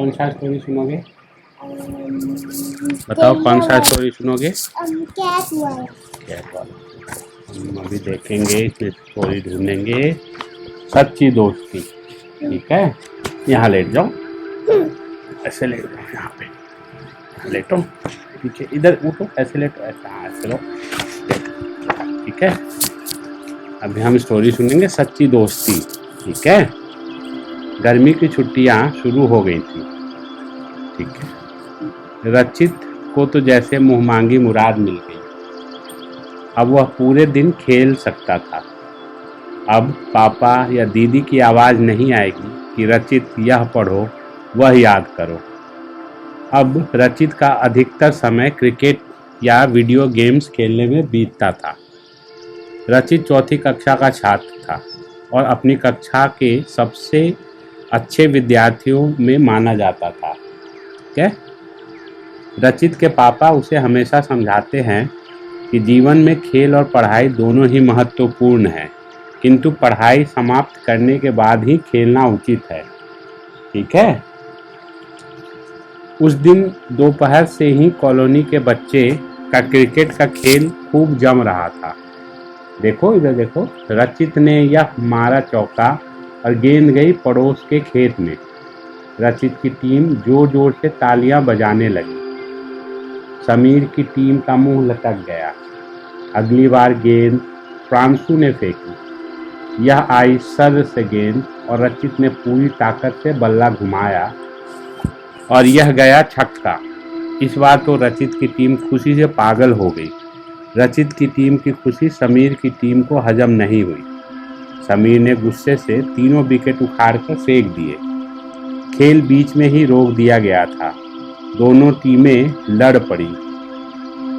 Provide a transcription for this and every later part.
कौन सा स्टोरी सुनोगे? बताओ कौन सा स्टोरी सुनोगे? कैट वाला। कैट वाला। हम अभी देखेंगे, इसमें स्टोरी ढूंढेंगे। सच्ची दोस्ती। ठीक है, यहाँ लेट जाओ, ऐसे लेट जाओ, यहाँ पे लेटो, पीछे इधर उठो, ऐसे लेटो, ऐसे, हाँ ऐसे लो, ठीक है। अभी हम स्टोरी सुनेंगे सच्ची दोस्ती। ठीक है। गर्मी की छुट्टियां शुरू हो गई थी। ठीक है। रचित को तो जैसे मुंहमांगी मुराद मिल गई। अब वह पूरे दिन खेल सकता था। अब पापा या दीदी की आवाज़ नहीं आएगी कि रचित यह पढ़ो, वह याद करो। अब रचित का अधिकतर समय क्रिकेट या वीडियो गेम्स खेलने में बीतता था। रचित चौथी कक्षा का छात्र था और अपनी कक्षा के सबसे अच्छे विद्यार्थियों में माना जाता था। क्या? रचित के पापा उसे हमेशा समझाते हैं कि जीवन में खेल और पढ़ाई दोनों ही महत्वपूर्ण है, किंतु पढ़ाई समाप्त करने के बाद ही खेलना उचित है। ठीक है। उस दिन दोपहर से ही कॉलोनी के बच्चे का क्रिकेट का खेल खूब जम रहा था। देखो इधर देखो, रचित ने यह मारा चौका और गेंद गई पड़ोस के खेत में। रचित की टीम जोर जोर से तालियां बजाने लगी। समीर की टीम का मुंह लटक गया। अगली बार गेंद फ्रांसू ने फेंकी। यह आई सर से गेंद और रचित ने पूरी ताकत से बल्ला घुमाया और यह गया छक्का। इस बार तो रचित की टीम खुशी से पागल हो गई। रचित की टीम की खुशी समीर की टीम को हजम नहीं हुई। समीर ने गुस्से से तीनों विकेट उखाड़कर फेंक दिए। खेल बीच में ही रोक दिया गया था। दोनों टीमें लड़ पड़ी।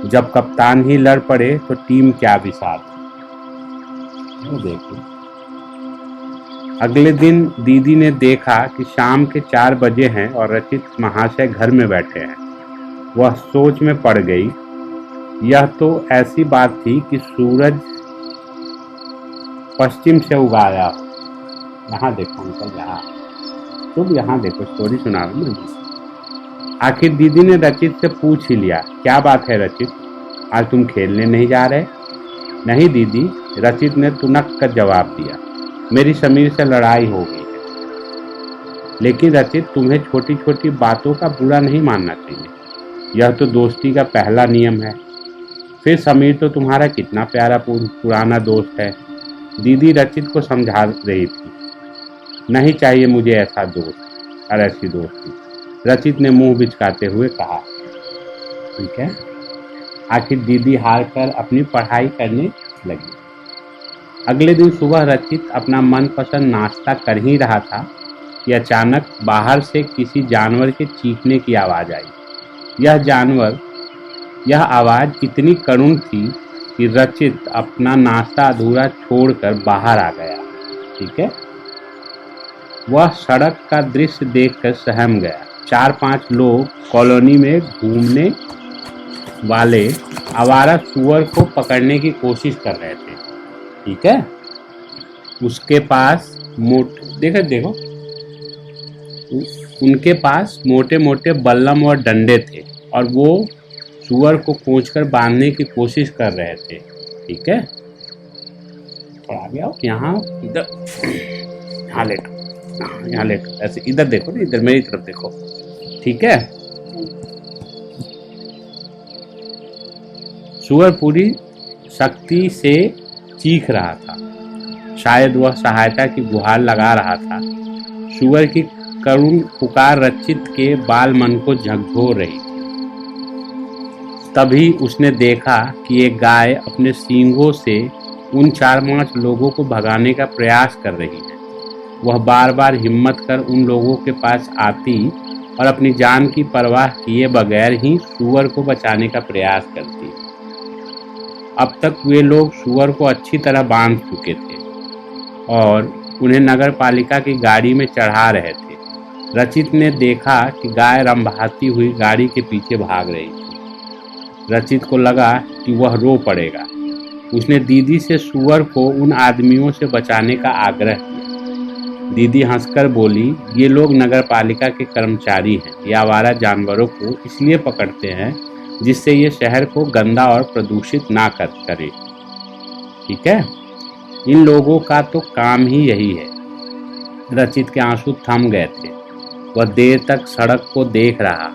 जब कप्तान ही लड़ पड़े तो टीम क्या विसात। देखो, अगले दिन दीदी ने देखा कि शाम के 4 बजे हैं और रचित महाशय घर में बैठे हैं। वह सोच में पड़ गई। यह तो ऐसी बात थी कि सूरज पश्चिम से उगाया। यहाँ देखो अंकल, यहाँ तुम यहाँ देखो, स्टोरी सुना रहा हूँ ना। आखिर दीदी ने रचित से पूछ ही लिया, क्या बात है रचित, आज तुम खेलने नहीं जा रहे? नहीं दीदी, रचित ने तुनक कर जवाब दिया, मेरी समीर से लड़ाई हो गई है। लेकिन रचित, तुम्हें छोटी छोटी बातों का बुरा नहीं मानना चाहिए, यह तो दोस्ती का पहला नियम है। फिर समीर तो तुम्हारा कितना प्यारा पुराना दोस्त है। दीदी रचित को समझा रही थी। नहीं चाहिए मुझे ऐसा दोस्त और ऐसी दोस्ती, रचित ने मुंह बिचकाते हुए कहा। ठीक है। आखिर दीदी हार कर अपनी पढ़ाई करने लगी। अगले दिन सुबह रचित अपना मनपसंद नाश्ता कर ही रहा था कि अचानक बाहर से किसी जानवर के चीखने की आवाज़ आई। यह आवाज़ इतनी करुण थी कि रचित अपना नाश्ता अधूरा छोड़कर बाहर आ गया। ठीक है। वह सड़क का दृश्य देखकर सहम गया। 4-5 लोग कॉलोनी में घूमने वाले आवारा सुअर को पकड़ने की कोशिश कर रहे थे। ठीक है। उसके पास देखो उनके पास मोटे मोटे बल्लम और डंडे थे और वो सुअर को खींचकर बांधने की कोशिश कर रहे थे। ठीक है। थोड़ा आगे आओ, यहाँ इधर, यहाँ लेटो, यहाँ लेटो, ऐसे इधर देखो ना, इधर मेरी तरफ देखो। ठीक है। सुअर पूरी शक्ति से चीख रहा था। शायद वह सहायता की गुहार लगा रहा था। सुअर की करुण पुकार रचित के बाल मन को झकझोर रही थी। तभी उसने देखा कि एक गाय अपने सींगों से उन 4-5 लोगों को भगाने का प्रयास कर रही है। वह बार बार हिम्मत कर उन लोगों के पास आती और अपनी जान की परवाह किए बगैर ही सुअर को बचाने का प्रयास करती। अब तक वे लोग सुअर को अच्छी तरह बांध चुके थे और उन्हें नगर पालिका की गाड़ी में चढ़ा रहे थे। रचित ने देखा कि गाय रंभाती हुई गाड़ी के पीछे भाग रही थी। रचित को लगा कि वह रो पड़ेगा। उसने दीदी से सुअर को उन आदमियों से बचाने का आग्रह किया। दीदी हंसकर बोली, ये लोग नगर पालिका के कर्मचारी हैं। ये आवारा जानवरों को इसलिए पकड़ते हैं जिससे ये शहर को गंदा और प्रदूषित ना करे। ठीक है, इन लोगों का तो काम ही यही है। रचित के आंसू थम गए थे। वह देर तक सड़क को देख रहा,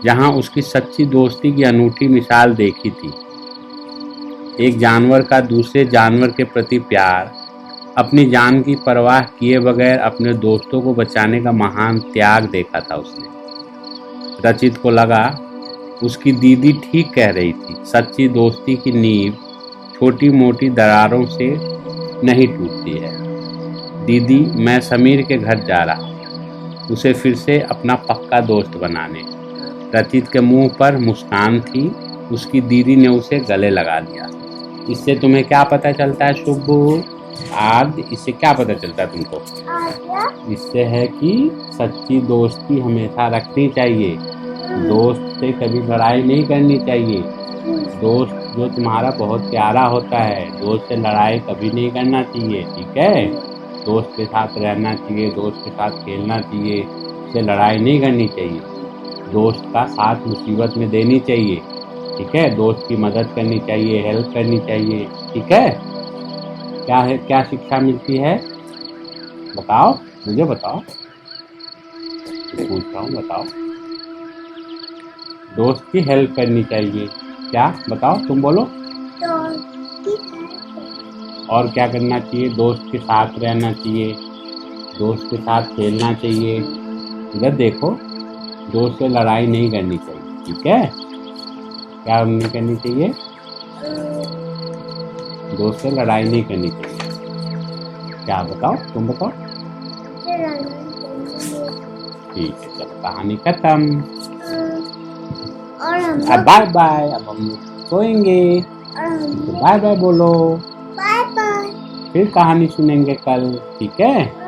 जहां उसकी सच्ची दोस्ती की अनूठी मिसाल देखी थी। एक जानवर का दूसरे जानवर के प्रति प्यार, अपनी जान की परवाह किए बगैर अपने दोस्तों को बचाने का महान त्याग देखा था उसने। रचित को लगा उसकी दीदी ठीक कह रही थी। सच्ची दोस्ती की नींव छोटी मोटी दरारों से नहीं टूटती है। दीदी, मैं समीर के घर जा रहा हूँ, उसे फिर से अपना पक्का दोस्त बनाने। रचित के मुंह पर मुस्कान थी। उसकी दीदी ने उसे गले लगा लिया। इससे तुम्हें क्या पता चलता है शुभू? आज इससे क्या पता चलता है तुमको? इससे है कि सच्ची दोस्ती हमेशा रखनी चाहिए। दोस्त से कभी लड़ाई नहीं करनी चाहिए। दोस्त जो तुम्हारा बहुत प्यारा होता है, दोस्त से लड़ाई कभी नहीं करना चाहिए। ठीक है, दोस्त के साथ रहना चाहिए, दोस्त के साथ खेलना चाहिए, उससे लड़ाई नहीं करनी चाहिए। दोस्त का साथ मुसीबत में देनी चाहिए। ठीक है, दोस्त की मदद करनी चाहिए, हेल्प करनी चाहिए। ठीक है, क्या है, क्या शिक्षा मिलती है? बताओ, मुझे बताओ, पूछ रहा हूँ, बताओ। दोस्त की हेल्प करनी चाहिए। क्या? बताओ, तुम बोलो। और क्या करना चाहिए? दोस्त के साथ रहना चाहिए, दोस्त के साथ खेलना चाहिए। इधर देखो, दोस्त से लड़ाई नहीं करनी चाहिए। ठीक है, क्या नहीं करनी चाहिए? दोस्त से लड़ाई नहीं करनी चाहिए। क्या? बताओ, तुम बताओ। ठीक है, चलो कहानी खत्म। अब बाय बाय, अब हम सोएंगे। बाय बाय बोलो। Bye bye. फिर कहानी सुनेंगे कल। ठीक है।